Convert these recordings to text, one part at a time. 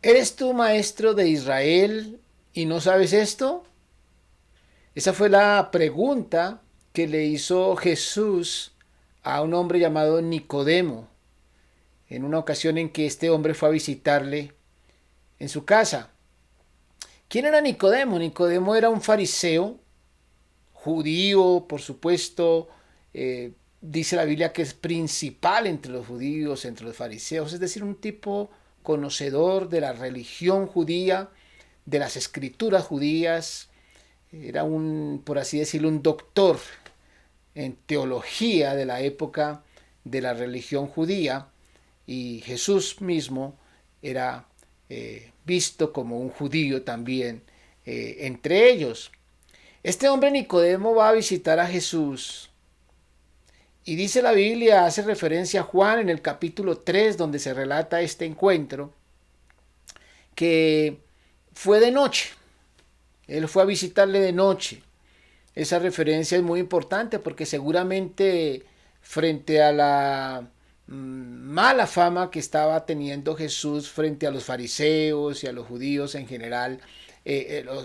¿Eres tú maestro de Israel y no sabes esto? Esa fue la pregunta que le hizo Jesús a un hombre llamado Nicodemo, en una ocasión en que este hombre fue a visitarle en su casa. ¿Quién era Nicodemo? Nicodemo era un fariseo, judío, por supuesto. Dice la Biblia que es principal entre los judíos, entre los fariseos, es decir, un tipo conocedor de la religión judía, de las escrituras judías. Era un, por así decirlo, un doctor en teología de la época de la religión judía, y Jesús mismo era visto como un judío también entre ellos. Este hombre Nicodemo va a visitar a Jesús y dice la Biblia, hace referencia a Juan en el capítulo 3 donde se relata este encuentro, que fue de noche. Él fue a visitarle de noche. Esa referencia es muy importante porque seguramente frente a la mala fama que estaba teniendo Jesús frente a los fariseos y a los judíos en general,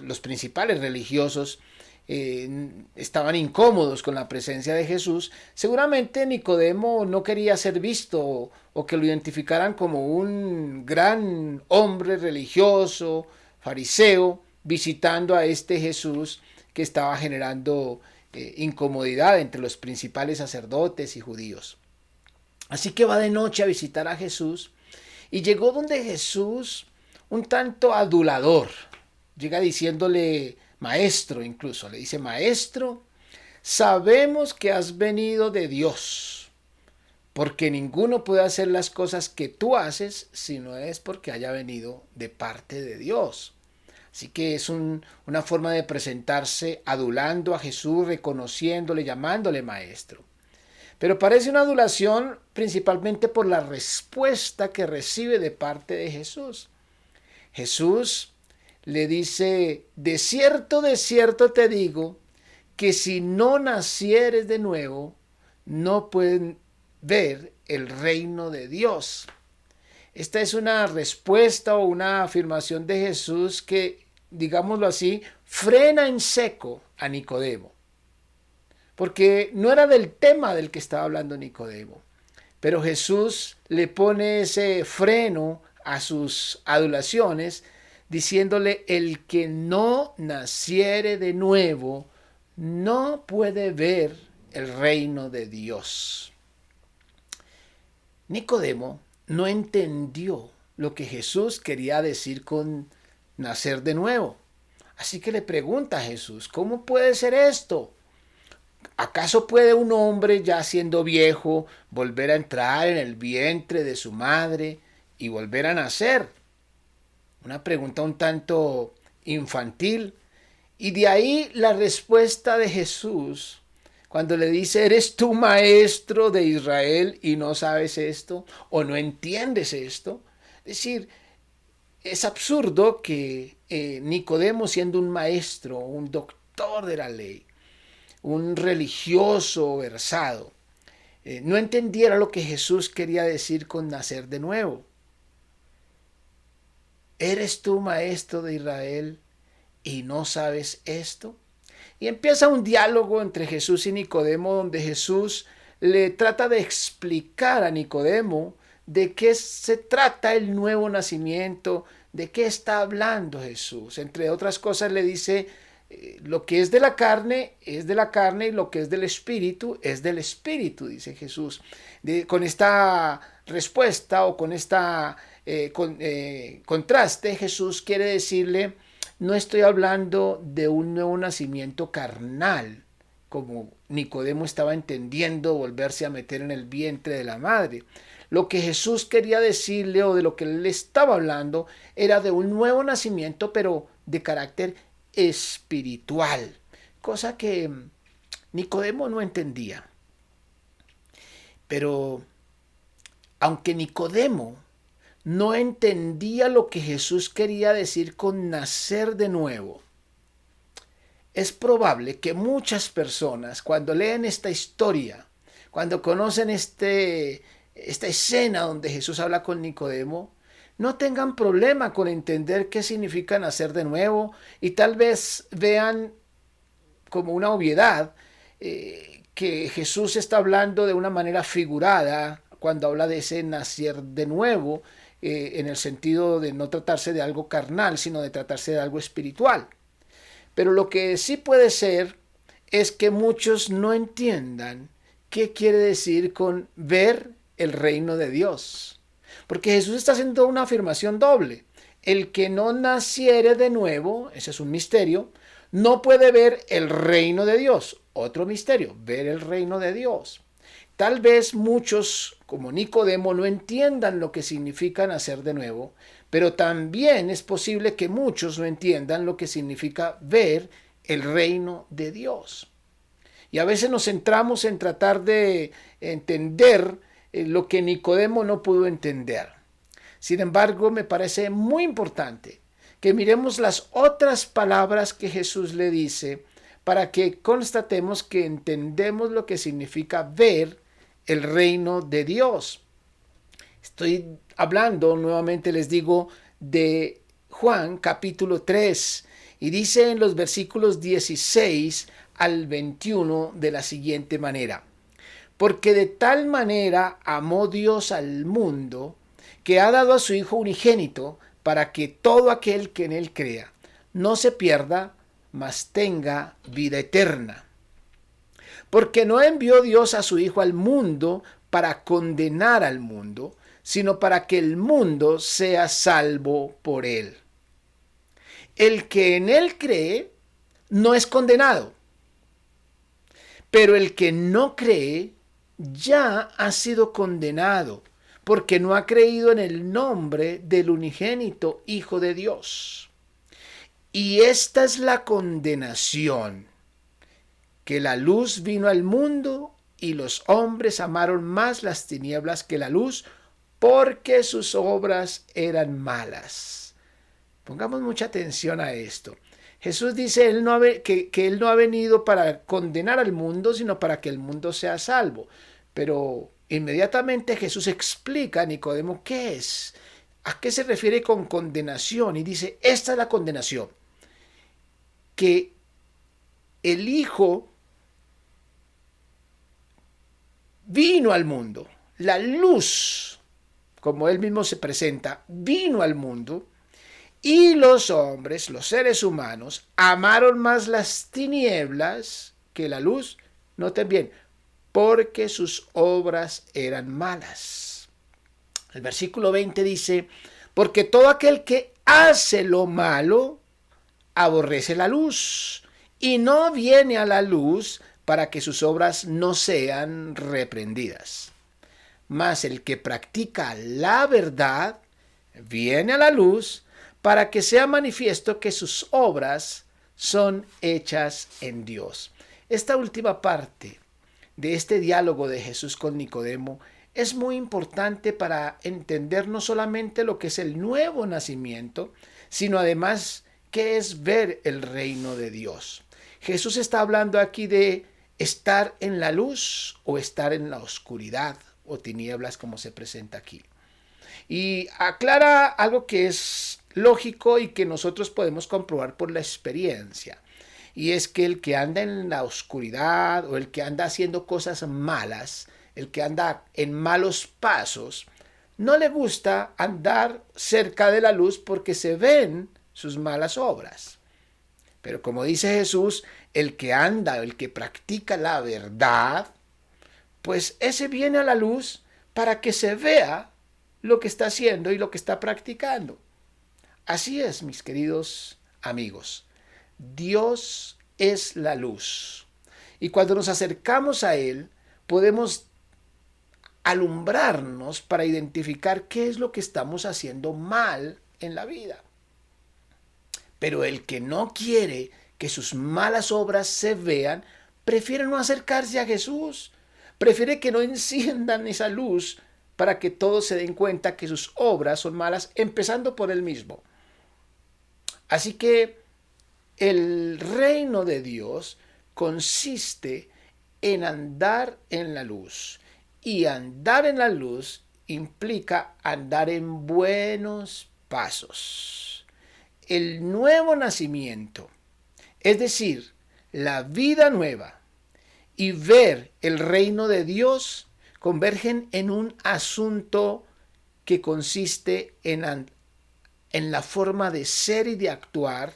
los principales religiosos estaban incómodos con la presencia de Jesús. Seguramente Nicodemo no quería ser visto o que lo identificaran como un gran hombre religioso, fariseo, visitando a este Jesús que estaba generando incomodidad entre los principales sacerdotes y judíos. Así que va de noche a visitar a Jesús y llegó donde Jesús un tanto adulador. Llega diciéndole maestro, incluso le dice maestro, sabemos que has venido de Dios, porque ninguno puede hacer las cosas que tú haces si no es porque haya venido de parte de Dios. Así que es una forma de presentarse adulando a Jesús, reconociéndole, llamándole maestro. Pero parece una adulación principalmente por la respuesta que recibe de parte de Jesús. Jesús le dice, de cierto te digo, que si no nacieres de nuevo, no pueden ver el reino de Dios. Esta es una respuesta o una afirmación de Jesús que, digámoslo así, frena en seco a Nicodemo. Porque no era del tema del que estaba hablando Nicodemo. Pero Jesús le pone ese freno a sus adulaciones, diciéndole, el que no naciere de nuevo, no puede ver el reino de Dios. Nicodemo no entendió lo que Jesús quería decir con nacer de nuevo. Así que le pregunta a Jesús, ¿cómo puede ser esto? ¿Acaso puede un hombre ya siendo viejo volver a entrar en el vientre de su madre y volver a nacer? Una pregunta un tanto infantil. Y de ahí la respuesta de Jesús cuando le dice, ¿eres tú maestro de Israel y no sabes esto o no entiendes esto? Es decir, es absurdo que Nicodemo, siendo un maestro, un doctor de la ley, un religioso versado, no entendiera lo que Jesús quería decir con nacer de nuevo. ¿Eres tú maestro de Israel y no sabes esto? Y empieza un diálogo entre Jesús y Nicodemo donde Jesús le trata de explicar a Nicodemo de qué se trata el nuevo nacimiento, de qué está hablando Jesús. Entre otras cosas le dice, lo que es de la carne es de la carne y lo que es del espíritu es del espíritu, dice Jesús. Con esta respuesta o con esta contraste, Jesús quiere decirle, no estoy hablando de un nuevo nacimiento carnal, como Nicodemo estaba entendiendo volverse a meter en el vientre de la madre. Lo que Jesús quería decirle o de lo que él estaba hablando era de un nuevo nacimiento, pero de carácter espiritual, cosa que Nicodemo no entendía. Pero aunque Nicodemo no entendía lo que Jesús quería decir con nacer de nuevo, es probable que muchas personas cuando leen esta historia, cuando conocen esta escena donde Jesús habla con Nicodemo, no tengan problema con entender qué significa nacer de nuevo y tal vez vean como una obviedad que Jesús está hablando de una manera figurada cuando habla de ese nacer de nuevo, en el sentido de no tratarse de algo carnal, sino de tratarse de algo espiritual. Pero lo que sí puede ser es que muchos no entiendan qué quiere decir con ver el reino de Dios. Porque Jesús está haciendo una afirmación doble. El que no naciere de nuevo, ese es un misterio, no puede ver el reino de Dios. Otro misterio, ver el reino de Dios. Tal vez muchos, como Nicodemo, no entiendan lo que significa nacer de nuevo, pero también es posible que muchos no entiendan lo que significa ver el reino de Dios. Y a veces nos centramos en tratar de entender lo que Nicodemo no pudo entender. Sin embargo, me parece muy importante que miremos las otras palabras que Jesús le dice para que constatemos que entendemos lo que significa ver el reino de Dios. Estoy hablando, nuevamente les digo, de Juan capítulo 3 y dice en los versículos 16 al 21 de la siguiente manera: porque de tal manera amó Dios al mundo, que ha dado a su Hijo unigénito, para que todo aquel que en él crea no se pierda, mas tenga vida eterna. Porque no envió Dios a su Hijo al mundo para condenar al mundo, sino para que el mundo sea salvo por él. El que en él cree no es condenado, pero el que no cree ya ha sido condenado, porque no ha creído en el nombre del unigénito Hijo de Dios. Y esta es la condenación, que la luz vino al mundo y los hombres amaron más las tinieblas que la luz, porque sus obras eran malas. Pongamos mucha atención a esto. Jesús dice que Él no ha venido para condenar al mundo, sino para que el mundo sea salvo. Pero inmediatamente Jesús explica a Nicodemo qué es, a qué se refiere con condenación. Y dice, esta es la condenación, que el Hijo vino al mundo, la luz, como Él mismo se presenta, vino al mundo, y los hombres, los seres humanos, amaron más las tinieblas que la luz. Noten bien, porque sus obras eran malas. El versículo 20 dice, porque todo aquel que hace lo malo, aborrece la luz, y no viene a la luz para que sus obras no sean reprendidas. Mas el que practica la verdad, viene a la luz, para que sea manifiesto que sus obras son hechas en Dios. Esta última parte de este diálogo de Jesús con Nicodemo es muy importante para entender no solamente lo que es el nuevo nacimiento, sino además qué es ver el reino de Dios. Jesús está hablando aquí de estar en la luz o estar en la oscuridad o tinieblas, como se presenta aquí. Y aclara algo que es lógico y que nosotros podemos comprobar por la experiencia. Y es que el que anda en la oscuridad o el que anda haciendo cosas malas, el que anda en malos pasos, no le gusta andar cerca de la luz porque se ven sus malas obras. Pero como dice Jesús, el que anda, el que practica la verdad, pues ese viene a la luz para que se vea lo que está haciendo y lo que está practicando. Así es, mis queridos amigos. Dios es la luz. Y cuando nos acercamos a Él, podemos alumbrarnos para identificar qué es lo que estamos haciendo mal en la vida. Pero el que no quiere que sus malas obras se vean, prefiere no acercarse a Jesús. Prefiere que no enciendan esa luz para que todos se den cuenta que sus obras son malas, empezando por él mismo. Así que el reino de Dios consiste en andar en la luz. Y andar en la luz implica andar en buenos pasos. El nuevo nacimiento, es decir, la vida nueva y ver el reino de Dios convergen en un asunto que consiste en la forma de ser y de actuar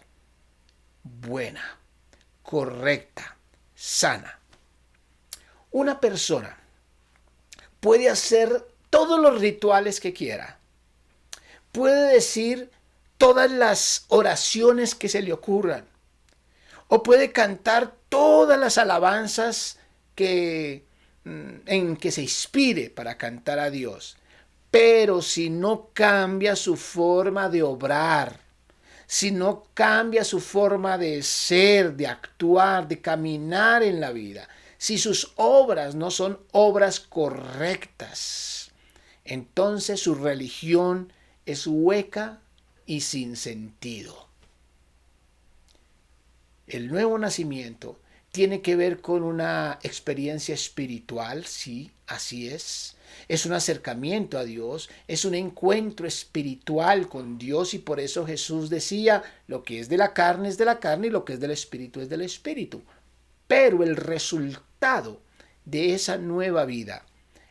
buena, correcta, sana. Una persona puede hacer todos los rituales que quiera, puede decir todas las oraciones que se le ocurran, o puede cantar todas las alabanzas en que se inspire para cantar a Dios. Pero si no cambia su forma de obrar, si no cambia su forma de ser, de actuar, de caminar en la vida, si sus obras no son obras correctas, entonces su religión es hueca y sin sentido. El nuevo nacimiento tiene que ver con una experiencia espiritual, sí, así es. Es un acercamiento a Dios, es un encuentro espiritual con Dios y por eso Jesús decía, lo que es de la carne es de la carne y lo que es del espíritu es del espíritu. Pero el resultado de esa nueva vida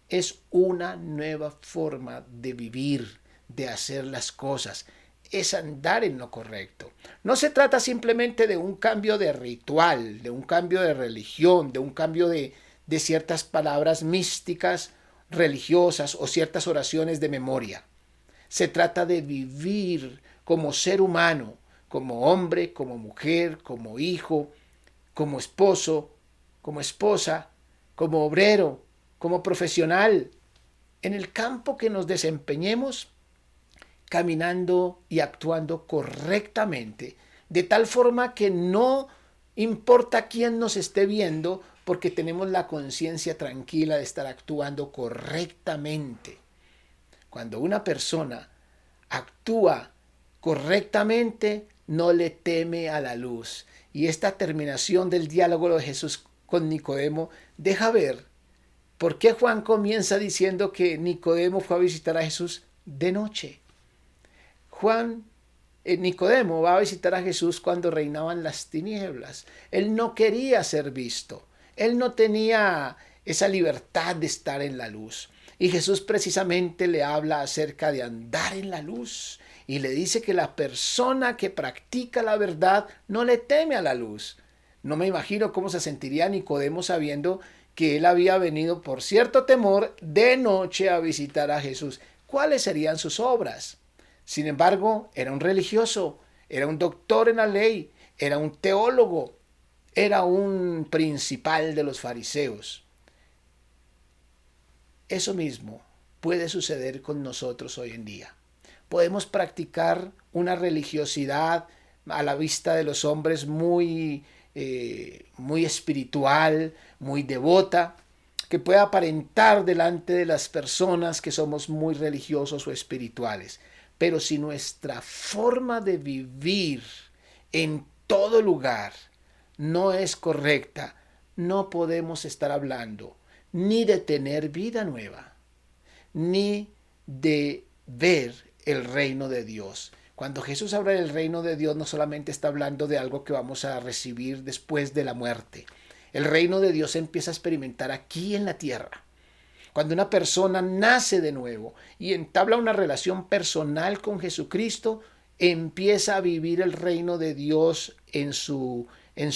es una nueva forma de vivir, de hacer las cosas, es andar en lo correcto. No se trata simplemente de un cambio de ritual, de un cambio de religión, de un cambio de ciertas palabras místicas, religiosas o ciertas oraciones de memoria. Se trata de vivir como ser humano, como hombre, como mujer, como hijo, como esposo, como esposa, como obrero, como profesional, en el campo que nos desempeñemos, caminando y actuando correctamente, de tal forma que no importa quién nos esté viendo, porque tenemos la conciencia tranquila de estar actuando correctamente. Cuando una persona actúa correctamente, no le teme a la luz. Y esta terminación del diálogo de Jesús con Nicodemo deja ver por qué Juan comienza diciendo que Nicodemo fue a visitar a Jesús de noche. Nicodemo va a visitar a Jesús cuando reinaban las tinieblas. Él no quería ser visto. Él no tenía esa libertad de estar en la luz. Y Jesús precisamente le habla acerca de andar en la luz. Y le dice que la persona que practica la verdad no le teme a la luz. No me imagino cómo se sentiría Nicodemo sabiendo que él había venido por cierto temor de noche a visitar a Jesús. ¿Cuáles serían sus obras? Sin embargo, era un religioso, era un doctor en la ley, era un teólogo, era un principal de los fariseos. Eso mismo puede suceder con nosotros hoy en día. Podemos practicar una religiosidad a la vista de los hombres muy espiritual, muy devota, que pueda aparentar delante de las personas que somos muy religiosos o espirituales. Pero si nuestra forma de vivir en todo lugar no es correcta, no podemos estar hablando ni de tener vida nueva, ni de ver el reino de Dios. Cuando Jesús habla del reino de Dios, no solamente está hablando de algo que vamos a recibir después de la muerte. El reino de Dios se empieza a experimentar aquí en la tierra. Cuando una persona nace de nuevo y entabla una relación personal con Jesucristo, empieza a vivir el reino de Dios en su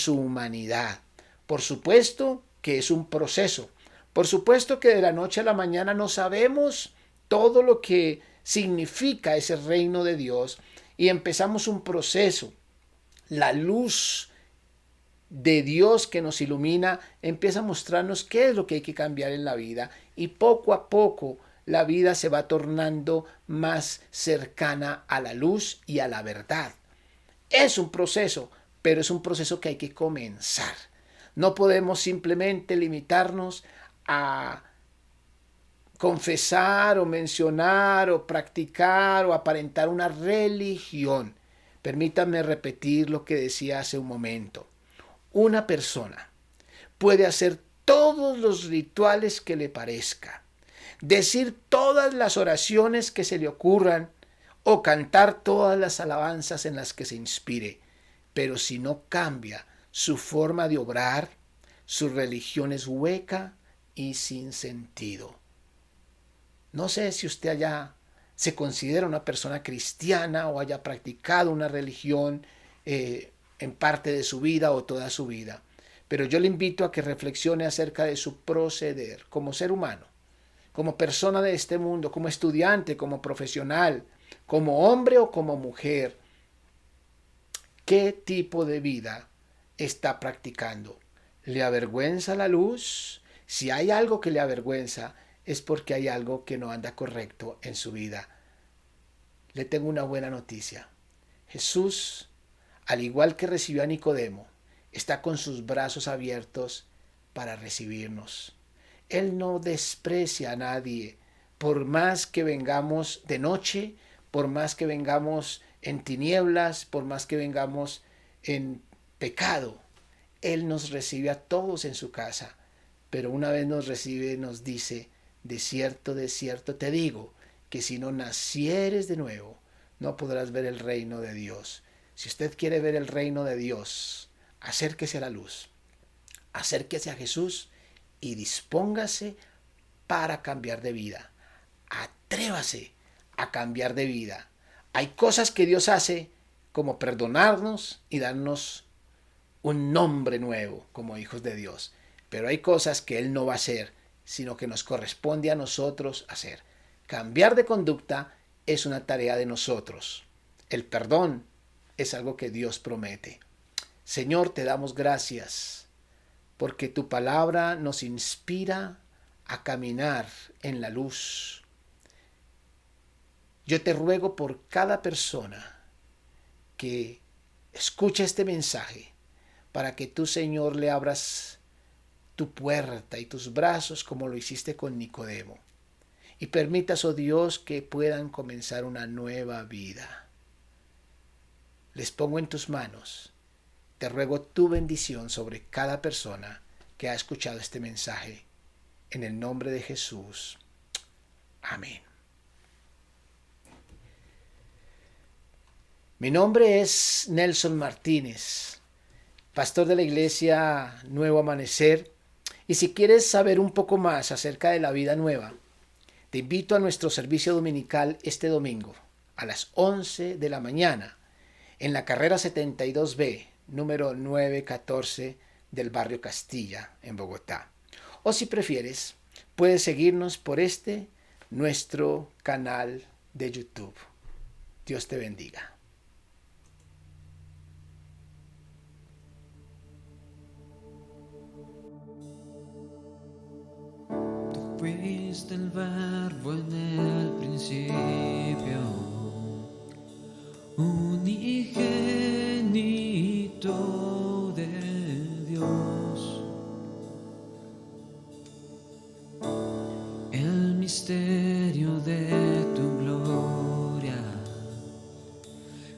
humanidad. Por supuesto que es un proceso. Por supuesto que de la noche a la mañana no sabemos todo lo que significa ese reino de Dios y empezamos un proceso. La luz de Dios que nos ilumina empieza a mostrarnos qué es lo que hay que cambiar en la vida y poco a poco la vida se va tornando más cercana a la luz y a la verdad. Es un proceso, pero es un proceso que hay que comenzar. No podemos simplemente limitarnos a confesar o mencionar o practicar o aparentar una religión. Permítanme repetir lo que decía hace un momento. Una persona puede hacer todos los rituales que le parezca, decir todas las oraciones que se le ocurran o cantar todas las alabanzas en las que se inspire. Pero si no cambia su forma de obrar, su religión es hueca y sin sentido. No sé si usted se considera una persona cristiana o haya practicado una religión en parte de su vida o toda su vida, pero yo le invito a que reflexione acerca de su proceder como ser humano, como persona de este mundo, como estudiante, como profesional, como hombre o como mujer. ¿Qué tipo de vida está practicando? ¿Le avergüenza la luz? Si hay algo que le avergüenza, es porque hay algo que no anda correcto en su vida. Le tengo una buena noticia. Jesús, al igual que recibió a Nicodemo, está con sus brazos abiertos para recibirnos. Él no desprecia a nadie, por más que vengamos de noche, por más que vengamos en tinieblas, por más que vengamos en pecado. Él nos recibe a todos en su casa, pero una vez nos recibe nos dice: de cierto te digo, que si no nacieres de nuevo, no podrás ver el reino de Dios. Si usted quiere ver el reino de Dios, acérquese a la luz, acérquese a Jesús y dispóngase para cambiar de vida. Atrévase a cambiar de vida. Hay cosas que Dios hace, como perdonarnos y darnos un nombre nuevo como hijos de Dios. Pero hay cosas que Él no va a hacer, sino que nos corresponde a nosotros hacer. Cambiar de conducta es una tarea de nosotros. El perdón es algo que Dios promete. Señor, te damos gracias porque tu palabra nos inspira a caminar en la luz. Yo te ruego por cada persona que escucha este mensaje, para que tú, Señor, le abras tu puerta y tus brazos como lo hiciste con Nicodemo. Y permitas, oh Dios, que puedan comenzar una nueva vida. Les pongo en tus manos. Te ruego tu bendición sobre cada persona que ha escuchado este mensaje. En el nombre de Jesús. Amén. Mi nombre es Nelson Martínez, pastor de la iglesia Nuevo Amanecer. Y si quieres saber un poco más acerca de la vida nueva, te invito a nuestro servicio dominical este domingo a las 11 de la mañana en la carrera 72B, número 914 del barrio Castilla, en Bogotá. O si prefieres, puedes seguirnos por nuestro canal de YouTube. Dios te bendiga. Fuiste el verbo en el principio, unigénito de Dios. El misterio de tu gloria,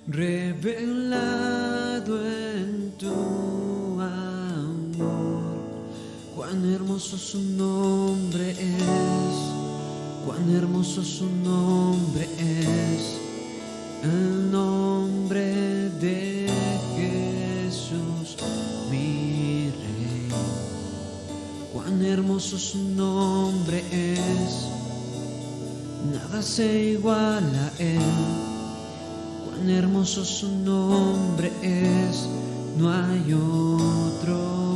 revelado en tu amor. Cuán hermoso su nombre es, cuán hermoso su nombre es, el nombre de Jesús, mi Rey. Cuán hermoso su nombre es, nada se iguala a él. Cuán hermoso su nombre es, no hay otro